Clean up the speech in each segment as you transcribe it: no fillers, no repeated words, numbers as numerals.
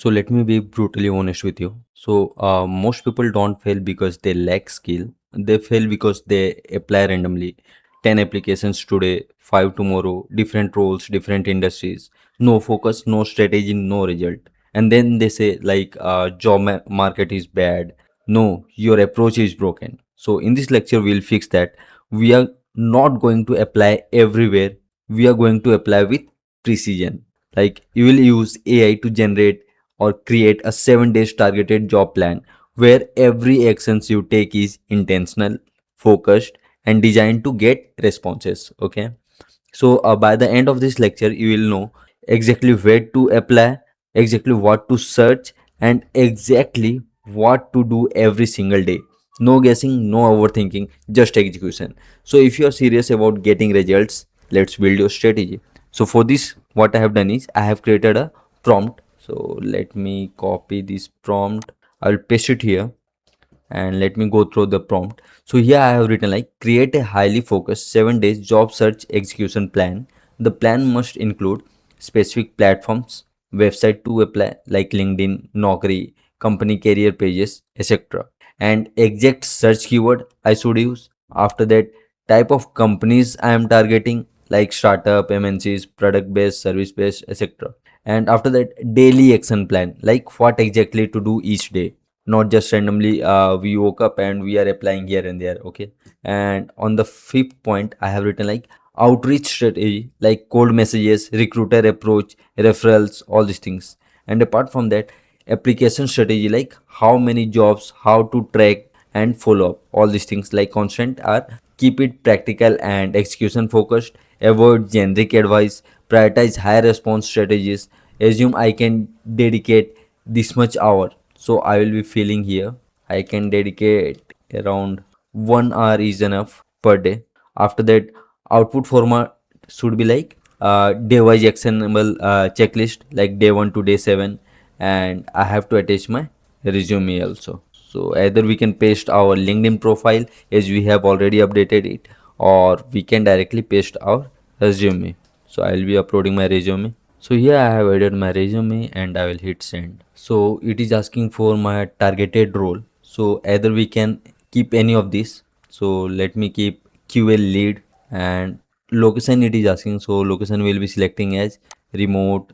So let me be brutally honest with you. Most people don't fail because they lack skill. They fail because they apply randomly. 10 applications today, 5 tomorrow, different roles, different industries. No focus, no strategy, no result. And then they say market is bad. No, your approach is broken. So in this lecture, we'll fix that. We are not going to apply everywhere. We are going to apply with precision. Like you will use AI to generate or create a 7 days targeted job plan where every actions you take is intentional, focused and designed to get responses. Okay, so by the end of this lecture, you will know exactly where to apply, exactly what to search, and exactly what to do every single day. No guessing, no overthinking, just execution. So if you are serious about getting results, let's build your strategy. So for this, what I have done is I have created a prompt. So let me copy this prompt. I will paste it here and let me go through the prompt. So here I have written like create a highly focused 7 days job search execution plan. The plan must include specific platforms, website to apply like LinkedIn, Naukri, company career pages, etc. And exact search keyword I should use. After that, type of companies I am targeting like startup, MNCs, product based, service based, etc. And after that, daily action plan like what exactly to do each day, not just randomly we woke up and we are applying here and there. Okay, and on the fifth point I have written like outreach strategy like cold messages, recruiter approach, referrals, all these things. And apart from that, application strategy like how many jobs, how to track and follow up, all these things like constant are keep it practical and execution focused, avoid generic advice, prioritize high response strategies, assume I can dedicate this much hour. So I will be feeling here I can dedicate around 1 hour is enough per day. After that, output format should be like day wise actionable checklist like day 1 to day 7, and I have to attach my resume also. So either we can paste our LinkedIn profile as we have already updated it, or we can directly paste our resume. So I will be uploading my resume. So here I have added my resume and I will hit send. So it is asking for my targeted role. So either we can keep any of this. So let me keep QL lead, and location it is asking. So location will be selecting as remote,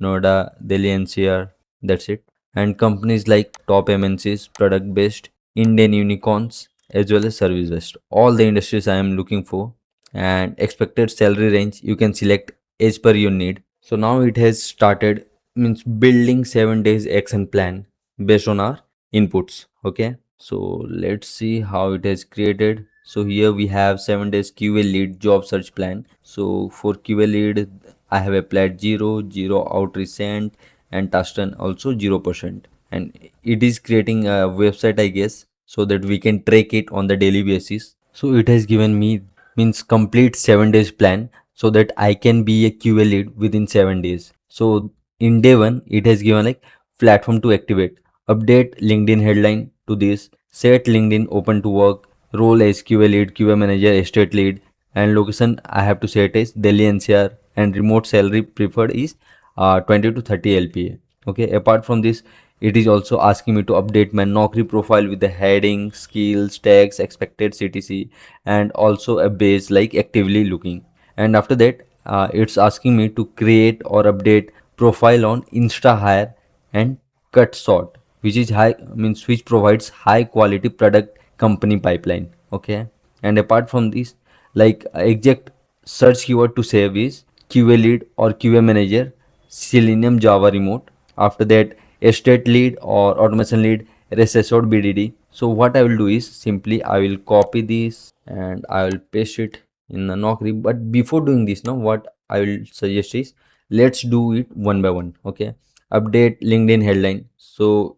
Noida, Delhi NCR. That's it. And companies like top MNCs, product based, Indian unicorns, as well as service based. All the industries I am looking for, and expected salary range you can select as per your need. So now it has started means building 7 days action plan based on our inputs. Okay, so let's see how it has created. So here we have 7 days QA lead job search plan. So for QA lead I have applied 0 out recent and task done also 0%, and it is creating a website I guess so that we can track it on the daily basis. So it has given me means complete 7 days plan so that I can be a QA lead within 7 days. So in day 1 it has given like platform to activate, update LinkedIn headline to this, set LinkedIn open to work, role as QA lead, QA manager, estate lead, and location I have to set as Delhi NCR, and remote salary preferred is 20 to 30 LPA. Okay, apart from this, it is also asking me to update my Naukri profile with the heading, skills, tags, expected CTC, and also a base like actively looking. And after that, it's asking me to create or update profile on Insta Hire and Cut Sort, which is high means which provides high quality product company pipeline. Okay, and apart from this, like exact search keyword to save is QA lead or QA manager, Selenium Java remote. After that, estate lead or automation lead, RSS or BDD. So what I will do is simply I will copy this and I will paste it in the Naukri. But before doing this, now what I will suggest is let's do it one by one. Okay, update LinkedIn headline. So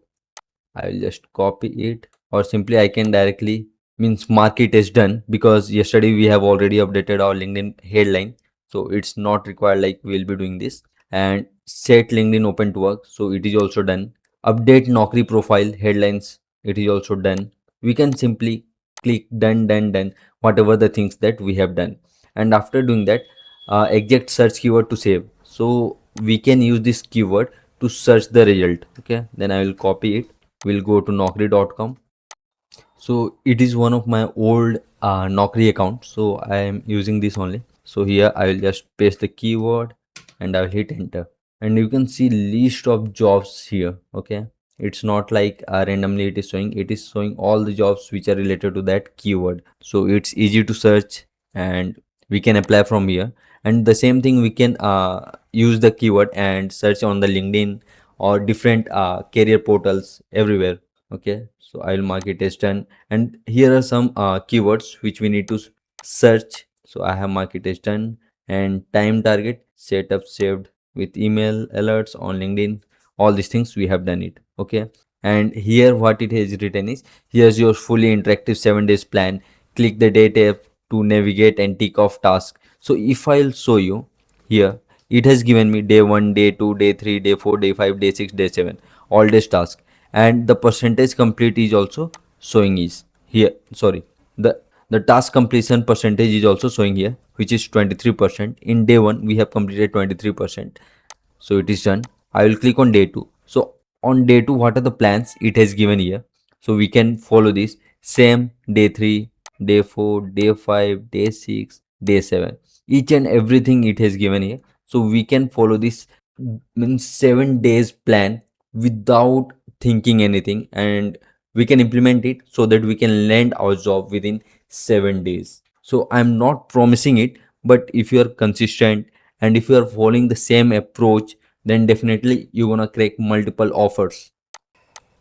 I will just copy it, or simply I can directly means mark it as done because yesterday we have already updated our LinkedIn headline. So it's not required like we'll be doing this. And set LinkedIn open to work. So it is also done. Update Naukri profile headlines. It is also done. We can simply click done, done, done, whatever the things that we have done. And after doing that, exact search keyword to save. So we can use this keyword to search the result. Okay, then I will copy it. We'll go to naukri.com. So it is one of my old Naukri account, so I am using this only. So here I will just paste the keyword and I will hit enter, and you can see list of jobs here. Okay, it's not like randomly it is showing all the jobs which are related to that keyword, so it's easy to search and we can apply from here. And the same thing, we can use the keyword and search on the LinkedIn or different career portals everywhere. Okay, so I will mark it as done, and here are some keywords which we need to search. So I have marked it as done. And time target setup saved with email alerts on LinkedIn, all these things we have done it. Okay, and here what it has written is, here's your fully interactive 7 days plan. Click the date app to navigate and tick off task. So if I'll show you here, it has given me day 1, day 2, day 3, day 4, day 5, day 6, day 7, all days task. And the percentage complete is also showing is here. Sorry, the task completion percentage is also showing here, which is 23%. In day 1 we have completed 23%, so it is done. I will click on day 2. So on day 2, what are the plans it has given here? So we can follow this same. Day 3, day 4, day 5, day 6, day 7, each and everything it has given here. So we can follow this, means 7 days plan without thinking anything, and we can implement it so that we can land our job within 7 days. So I'm not promising it, but if you are consistent and if you are following the same approach, then definitely you're gonna crack multiple offers.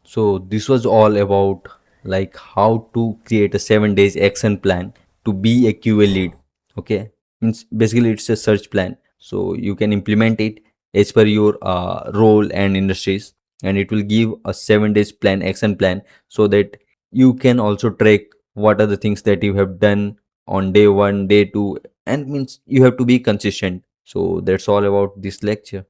So this was all about like how to create a 7 days action plan to be a QA lead. Okay, means basically it's a search plan, so you can implement it as per your role and industries, and it will give a 7 days plan, action plan, so that you can also track what are the things that you have done on day 1, day 2, and means you have to be consistent. So that's all about this lecture.